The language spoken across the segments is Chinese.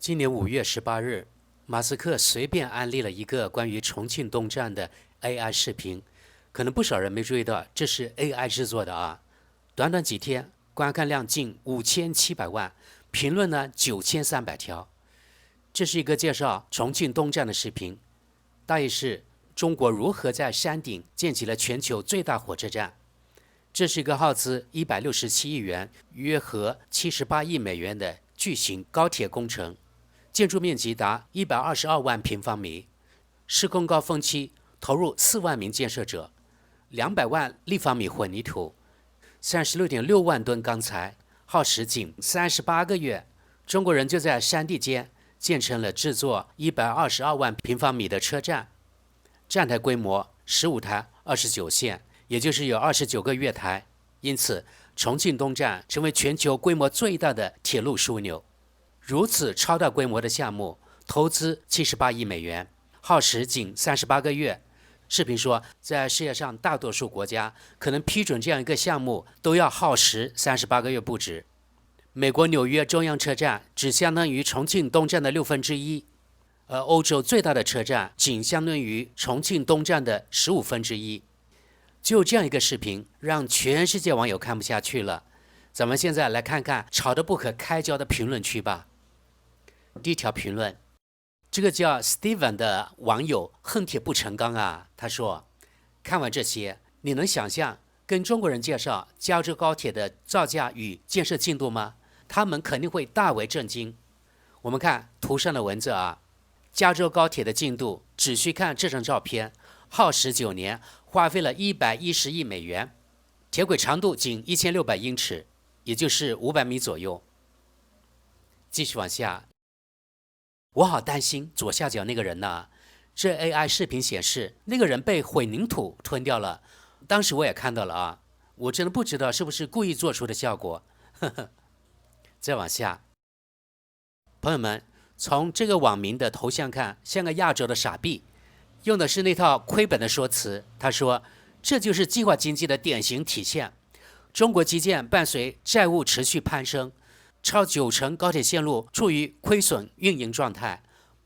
今年5月18日，馬斯克隨便安利了一個關於重慶東站的 AI 視頻，可能不少人沒注意到，這是 AI 製作的啊！短短幾天，觀看量近5700萬，評論呢9300條。這是一個介紹重慶東站的視頻，大意是中國如何在山頂建起了全球最大火車站。這是一個耗資167億元，約合78億美元的巨型高鐵工程。建築面積達122萬平方米，施工高峰期投入4萬名建設者，200萬立方米混凝土，36.6萬噸鋼材，耗時僅38個月。中國人就在山地間建成了制作122萬平方米的車站，站台規模15台29線，也就是有29個月台，因此重慶東站成為全球規模最大的鐵路樞紐。如此超大規模的項目，投資78億美元，耗時僅38個月。視頻說，在世界上大多數國家可能批准這樣一個項目都要耗時38個月不止。美國紐約中央車站只相當於重慶東站的1/6，而歐洲最大的車站僅相當於重慶東站的1/15。就這樣一個視頻，讓全世界網友看不下去了。咱們現在來看看吵得不可開交的評論區吧。第一條評論，這個叫 Steven 的網友恨鐵不成鋼啊，他說，看完這些，你能想象跟中國人介紹加州高鐵的造價與建設進度嗎？他們肯定會大為震驚。我們看圖上的文字啊，加州高鐵的進度只需看這張照片，耗時9年，花費了110億美元，鐵軌長度僅1600英尺，也就是500米左右。繼續往下，我好擔心左下角那個人呢。這 AI 視頻顯示那個人被混凝土吞掉了，當時我也看到了啊，我真的不知道是不是故意做出的效果。呵呵。再往下，朋友們，從這個網民的頭像看，像個亞洲的傻逼，用的是那套虧本的說辭。他說，這就是計劃經濟的典型體現。中國基建伴隨債務持續攀升，超90%高鐵線路處於虧損運營狀態，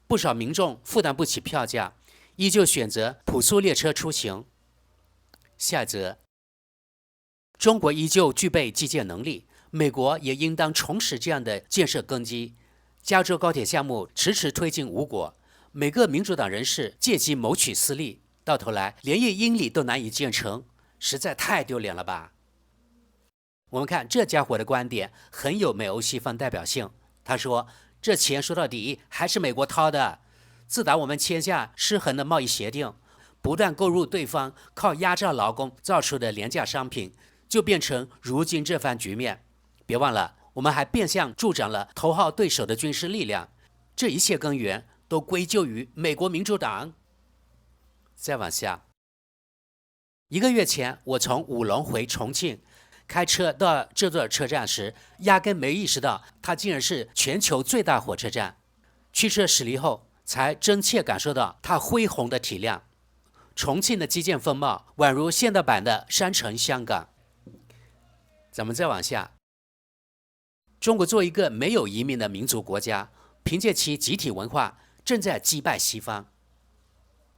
不少民眾負擔不起票價，依舊選擇普速列車出行。下一則，中國依舊具備基建能力，美國也應當重拾這樣的建設根基。加州高鐵項目遲遲推進無果，每個民主黨人士借機謀取私利，到頭來連1英里都難以建成，實在太丟臉了吧。我們看這家伙的觀點很有美歐西方代表性。他說，這錢說到底還是美國掏的。自打我們簽下失衡的貿易協定，不斷購入對方靠壓榨勞工造出的廉價商品，就變成如今這番局面。別忘了，我們還變相助長了頭號對手的軍事力量。這一切根源都歸咎於美國民主黨。再往下，1個月前我從武隆回重慶，開車到這座車站時，壓根沒意識到它竟然是全球最大火車站。驅車駛離後，才真切感受到它恢宏的體量。重慶的基建風貌宛如現代版的山城香港。咱們再往下，中國作為一個沒有移民的民族國家，憑借其集體文化，正在擊敗西方。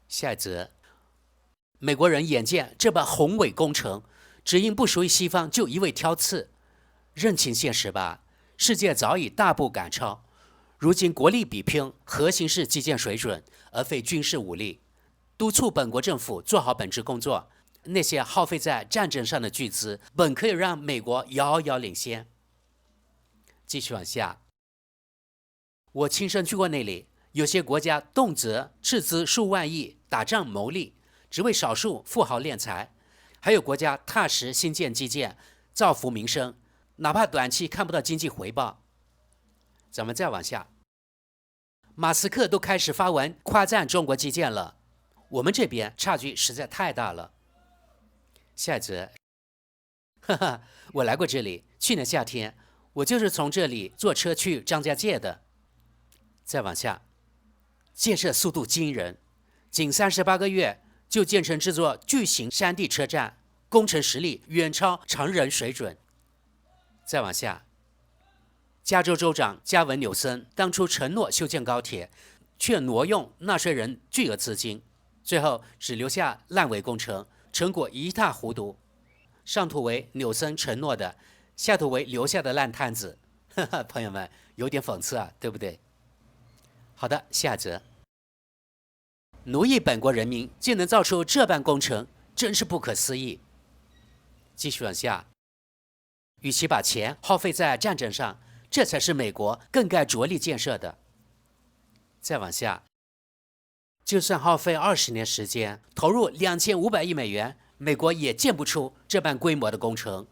下一則，美國人眼見這般宏偉工程，只因不屬於西方，就一味挑刺。認清現實吧，世界早已大步趕超。如今國力比拼核心是基建水準，而非軍事武力。督促本國政府做好本職工作，那些耗費在戰爭上的巨資，本可以讓美國遙遙領先。繼續往下，我親身去過那裡，有些國家動輒斥資數萬億打仗牟利，只為少數富豪斂財。還有國家踏實興建基建，造福民生，哪怕短期看不到經濟回報。咱們再往下，馬斯克都開始發文誇讚中國基建了，我們這邊差距實在太大了。下一則，我來過這裡，去年夏天我就是從這裡坐車去張家界的。再往下，建設速度驚人，僅38個月就建成這座巨型山地車站，工程實力遠超常人水準。再往下，加州州長加文·紐森當初承諾修建高鐵，卻挪用納稅人巨額資金，最後只留下爛尾工程，成果一塌糊塗。上圖為紐森承諾的，下圖為留下的爛攤子。朋友們，有點諷刺啊，對不對？好的，下一則。奴役本國人民竟能造出這般工程，真是不可思議。繼續往下，與其把錢耗費在戰爭上，這才是美國更該着力建設的。再往下，就算耗費20年時間，投入2500億美元，美國也建不出這般規模的工程。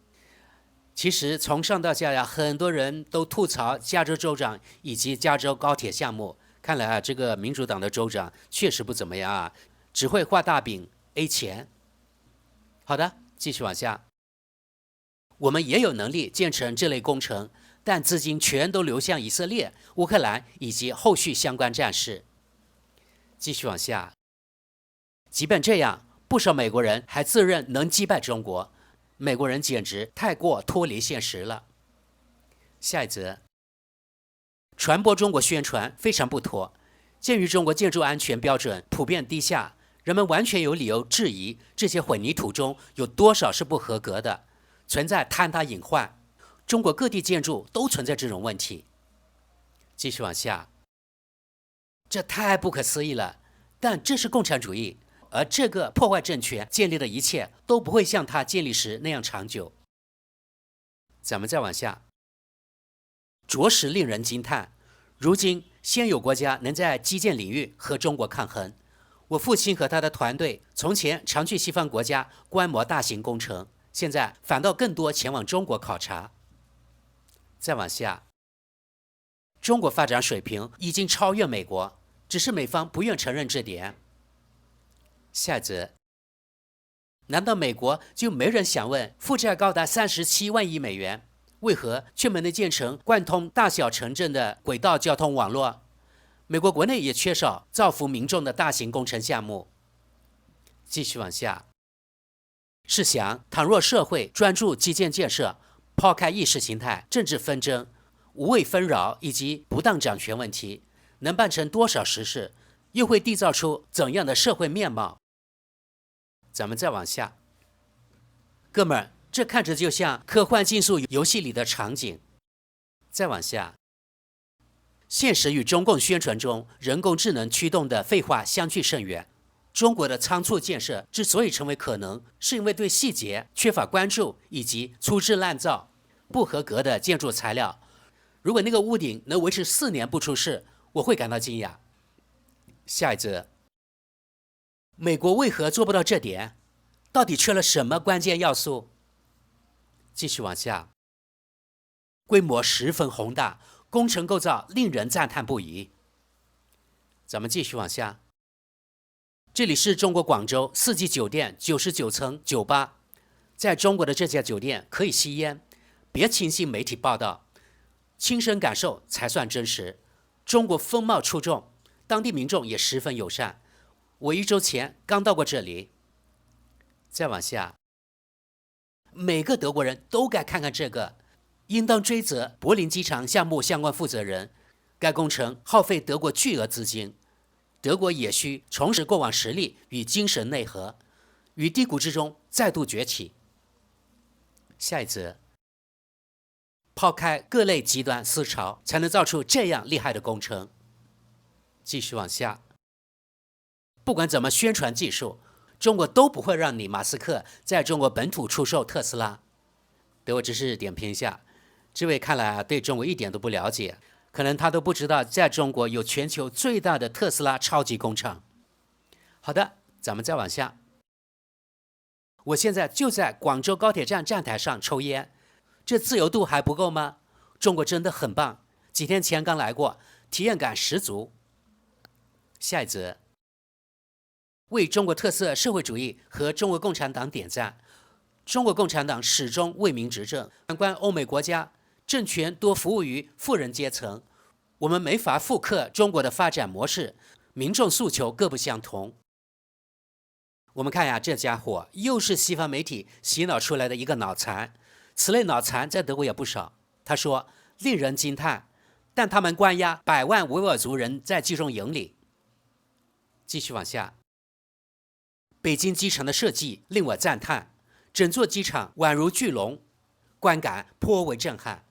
其實從上到下呀，很多人都吐槽加州州長以及加州高鐵項目。看來啊，這個民主黨的州長確實不怎麼樣啊，只會畫大餅 A 錢。好的，繼續往下。我們也有能力建成這類工程，但資金全都流向以色列、烏克蘭以及後續相關戰事。繼續往下。即便這樣，不少美國人還自認能擊敗中國，美國人簡直太過脫離現實了。下一則。傳播中國宣傳非常不妥。鑑於中國建築安全標準普遍低下，人們完全有理由質疑這些混凝土中有多少是不合格的，存在坍塌隱患。中國各地建築都存在這種問題。繼續往下，這太不可思議了。但這是共產主義，而這個破壞政權建立的一切都不會像它建立時那樣長久。咱們再往下。着實令人驚嘆，如今先有國家能在基建領域和中國抗衡。我父親和他的團隊從前常去西方國家觀摩大型工程，現在反倒更多前往中國考察。再往下，中國發展水平已經超越美國，只是美方不願承認這點。下一則，難道美國就沒人想問負債高達37萬億美元？為何卻沒能建成貫通大小城鎮的軌道交通網絡？美國國內也缺少造福民眾的大型工程項目。繼續往下，試想，倘若社會專注基建建設，拋開意識形態、政治紛爭、無謂紛擾以及不當掌權問題，能辦成多少實事？又會締造出怎樣的社會面貌？咱們再往下，哥們兒。這看着就像科幻競速遊戲裡的場景。再往下，現實與中共宣傳中人工智能驅動的廢話相去甚遠。中國的倉促建設之所以成為可能，是因為對細節缺乏關注以及粗製濫造、不合格的建築材料。如果那個屋頂能維持4年不出事，我會感到驚訝。下一則，美國為何做不到這點？到底缺了什麼關鍵要素？繼續往下，規模十分宏大，工程構造令人讚嘆不已。咱們繼續往下，這裡是中國廣州四季酒店99層酒吧，在中國的這家酒店可以吸煙，別輕信媒體報道，親身感受才算真實。中國風貌出眾，當地民眾也十分友善。我1周前剛到過這裡。再往下。每個德國人都該看看這個，應當追責柏林機場項目相關負責人。該工程耗費德國巨額資金，德國也需重拾過往實力與精神內核，於低谷之中再度崛起。下一則，拋開各類極端思潮，才能造出這樣厲害的工程。繼續往下，不管怎麼宣傳技術，中國都不會讓你馬斯克在中國本土出售特斯拉。對，我只是點評一下，這位看來對中國一點都不了解，可能他都不知道在中國有全球最大的特斯拉超級工廠。好的，咱們再往下。我現在就在廣州高鐵站站台上抽煙，這自由度還不夠嗎？中國真的很棒，幾天前剛來過，體驗感十足。下一則。為中國特色社會主義和中國共產黨點讚。中國共產黨始終為民執政，反觀歐美國家，政權多服務於富人階層。我們沒法複刻中國的發展模式，民眾訴求各不相同。我們看呀，這家伙又是西方媒體洗腦出來的一個腦殘。此類腦殘在德國也不少。他說，令人驚嘆，但他們關押百萬維吾爾族人在集中營裡。繼續往下，北京機場的設計令我讚嘆，整座機場宛如巨龍，觀感頗為震撼。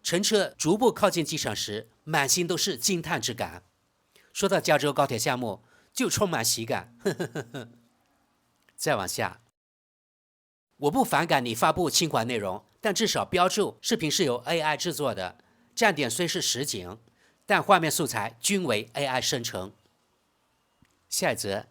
乘車逐步靠近機場時，滿心都是驚嘆之感。說到加州高鐵項目，就充滿喜感。再往下，我不反感你發布侵權內容，但至少標注視頻是由 AI 製作的，站點雖是實景，但畫面素材均為 AI 生成。下一則，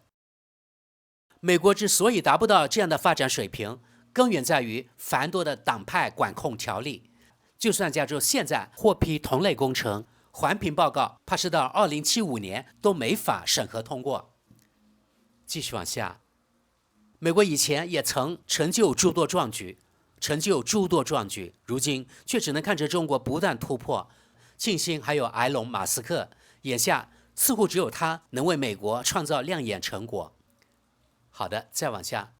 美國之所以達不到這樣的發展水平，根源在於繁多的黨派管控條例。就算加州現在獲批同類工程，環評報告怕是到2075年都沒法審核通過。繼續往下，美國以前也曾成就諸多壯舉，如今卻只能看着中國不斷突破。慶幸還有埃隆·馬斯克，眼下似乎只有他能為美國創造亮眼成果。好的，再往下，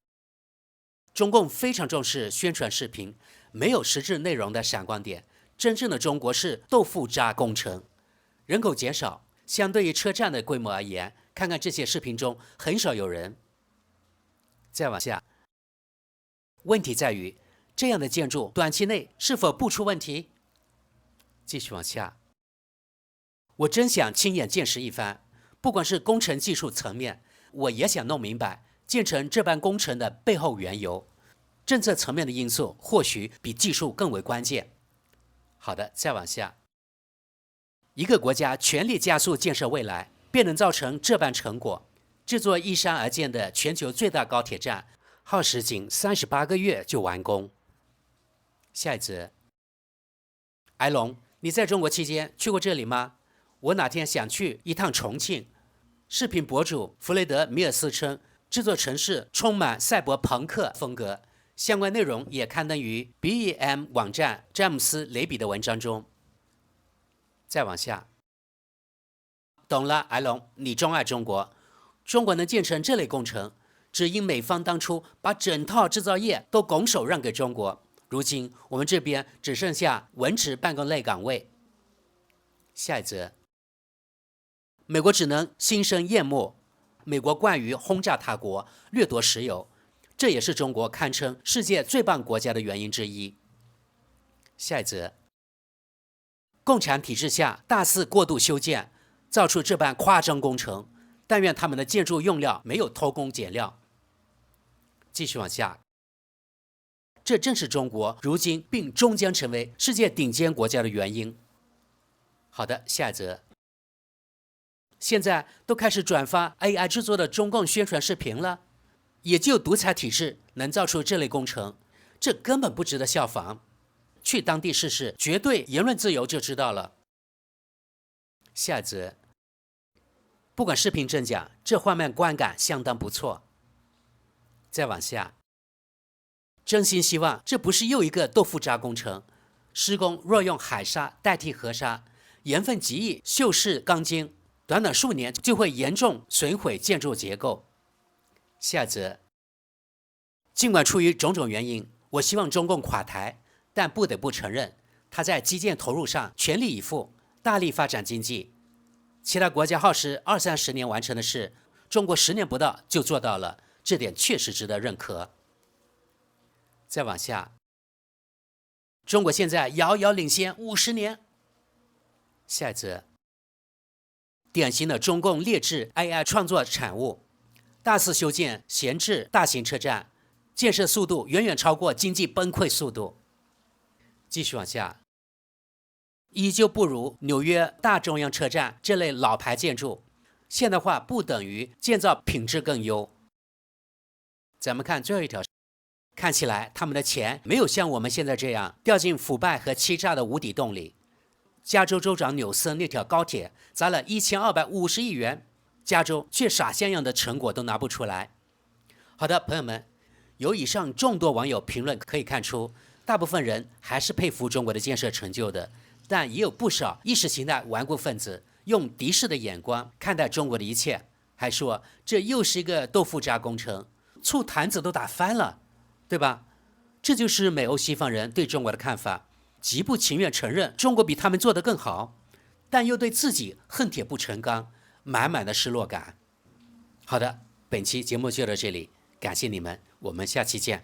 中共非常重視宣傳視頻，沒有實質內容的閃光點。真正的中國是豆腐渣工程，人口減少，相對於車站的規模而言，看看這些視頻中很少有人。再往下，問題在於這樣的建築短期內是否不出問題？繼續往下，我真想親眼見識一番，不管是工程技術層面，我也想弄明白建成這般工程的背後緣由。政策層面的因素或許比技術更為關鍵。好的，再往下，一個國家全力加速建設未來，便能造成這般成果。這座依山而建的全球最大高鐵站，耗時僅38個月就完工。下一則，埃隆，你在中國期間去過這裡嗎？我哪天想去一趟重慶。視頻博主弗雷德·米爾斯稱，這座城市充滿賽博朋克風格。相關內容也刊登於 BEM 網站詹姆斯·雷比的文章中。再往下，懂了，埃隆，你鍾愛中國。中國能建成這類工程，只因美方當初把整套製造業都拱手讓給中國。如今我們這邊只剩下文職辦公類崗位。下一則，美國只能心生厭惡。美國慣於轟炸他國，掠奪石油。這也是中國堪稱世界最棒國家的原因之一。下一則，共產體制下大肆過度修建，造出這般誇張工程，但願他們的建築用料沒有偷工減料。繼續往下，這正是中國如今並終將成為世界頂尖國家的原因。好的，下一則，現在都開始轉發 AI 製作的中共宣傳視頻了。也就獨裁體制能造出這類工程，這根本不值得效仿。去當地試試，絕對言論自由就知道了。下一則，不管視頻真假，這畫面觀感相當不錯。再往下，真心希望這不是又一個豆腐渣工程。施工若用海沙代替河沙，鹽分極易鏽蝕鋼筋，短短數年就會嚴重損毀建築結構。下則，儘管出於種種原因，我希望中共垮台，但不得不承認，他在基建投入上全力以赴，大力發展經濟。其他國家耗時20-30年完成的事，中國10年不到就做到了，這點確實值得認可。再往下，中國現在遙遙領先50年。下一則，典型的中共劣質 AI 創作產物。大肆修建閒置大型車站，建設速度遠遠超過經濟崩潰速度。繼續往下，依舊不如紐約大中央車站這類老牌建築，現代化不等於建造品質更優。咱們看最後一條，看起來他們的錢沒有像我們現在這樣掉進腐敗和欺詐的無底洞裡。加州州長紐森那條高鐵砸了1250億元。加州卻傻像樣的成果都拿不出來。好的，朋友們，由以上眾多網友評論可以看出，大部分人還是佩服中國的建設成就的，但也有不少意識形態頑固分子用敵視的眼光看待中國的一切，還說這又是一個豆腐渣工程，醋罈子都打翻了，對吧？這就是美歐西方人對中國的看法。極不情願承認中國比他們做得更好，但又對自己恨鐵不成鋼，滿滿的失落感。好的，本期節目就到這裡，感謝你們，我們下期見。